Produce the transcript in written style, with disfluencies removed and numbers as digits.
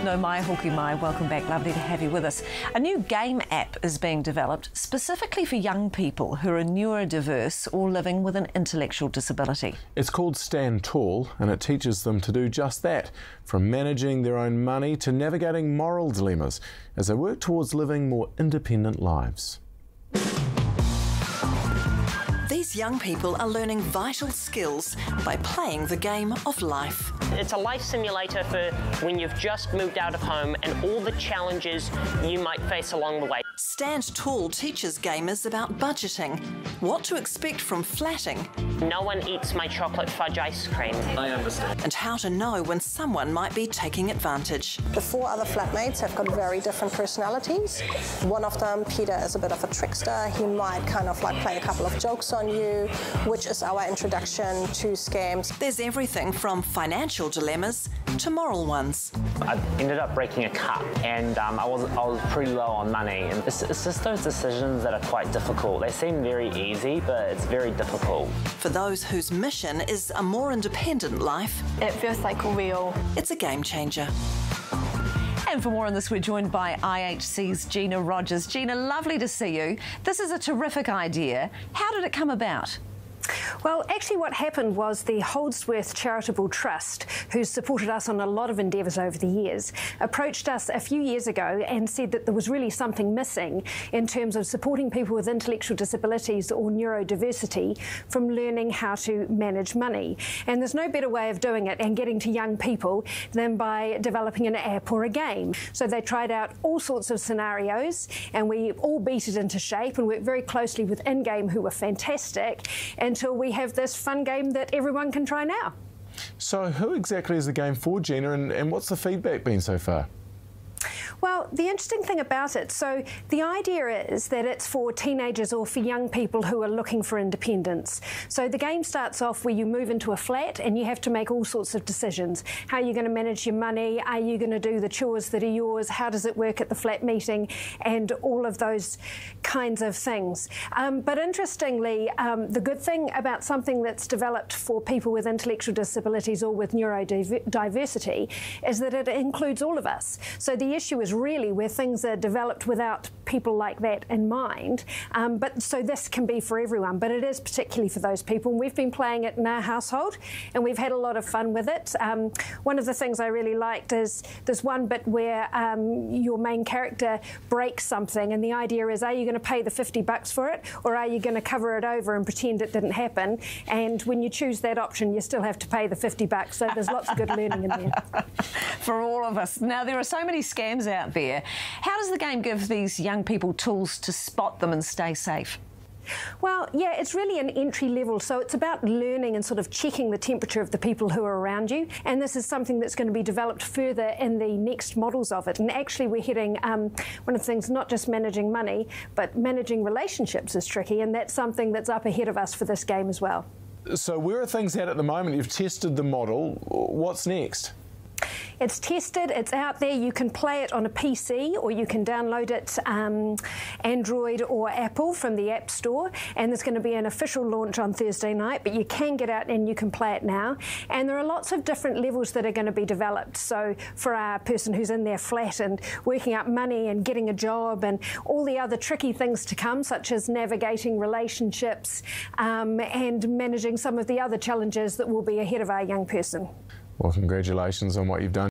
No mai hoki mai, welcome back, lovely to have you with us. A new game app is being developed specifically for young people who are neurodiverse or living with an intellectual disability. It's called Stand Tall and it teaches them to do just that, from managing their own money to navigating moral dilemmas as they work towards living more independent lives. These young people are learning vital skills by playing the game of life. It's a life simulator for when you've just moved out of home and all the challenges you might face along the way. Stand Tall teaches gamers about budgeting, what to expect from flatting. No one eats my chocolate fudge ice cream. I understand. And how to know when someone might be taking advantage. The four other flatmates have got very different personalities. One of them, Peter, is a bit of a trickster. He might kind of like play a couple of jokes on you, which is our introduction to scams. There's everything from financial dilemmas to moral ones. I ended up breaking a cup and I was pretty low on money. And it's just those decisions that are quite difficult. They seem very easy, but it's very difficult. For those whose mission is a more independent life, it feels like real. It's a game changer. And for more on this, we're joined by IHC's Gina Rogers. Gina, lovely to see you. This is a terrific idea. How did it come about? Well, actually what happened was the Holdsworth Charitable Trust, who's supported us on a lot of endeavours over the years, approached us a few years ago and said that there was really something missing in terms of supporting people with intellectual disabilities or neurodiversity from learning how to manage money. And there's no better way of doing it and getting to young people than by developing an app or a game. So they tried out all sorts of scenarios and we all beat it into shape and worked very closely with InGame, who were fantastic, until we have this fun game that everyone can try now. So who exactly is the game for, Gina, and what's the feedback been so far? Well, the interesting thing about it, so the idea is that it's for teenagers or for young people who are looking for independence. So the game starts off where you move into a flat and you have to make all sorts of decisions. How are you going to manage your money? Are you going to do the chores that are yours? How does it work at the flat meeting? And all of those kinds of things. But interestingly, the good thing about something that's developed for people with intellectual disabilities or with neurodiversity is that it includes all of us. So the issue is really where things are developed without people like that in mind. But so this can be for everyone, but it is particularly for those people. And we've been playing it in our household and we've had a lot of fun with it. One of the things I really liked is there's one bit where your main character breaks something and the idea is, are you going to pay the $50 for it or are you going to cover it over and pretend it didn't happen? And when you choose that option, you still have to pay the $50. So there's lots of good learning in there. For all of us. Now, there are so many scams out there. How does the game give these young people tools to spot them and stay safe? Well, yeah, it's really an entry level, so it's about learning and sort of checking the temperature of the people who are around you, and this is something that's going to be developed further in the next models of it. And actually we're heading, one of the things, not just managing money, but managing relationships is tricky, and that's something that's up ahead of us for this game as well. So where are things at the moment? You've tested the model. What's next? It's tested, it's out there, you can play it on a PC or you can download it Android or Apple from the App Store, and there's going to be an official launch on Thursday night, but you can get out and you can play it now. And there are lots of different levels that are going to be developed. So for our person who's in their flat and working out money and getting a job and all the other tricky things to come, such as navigating relationships and managing some of the other challenges that will be ahead of our young person. Well, congratulations on what you've done.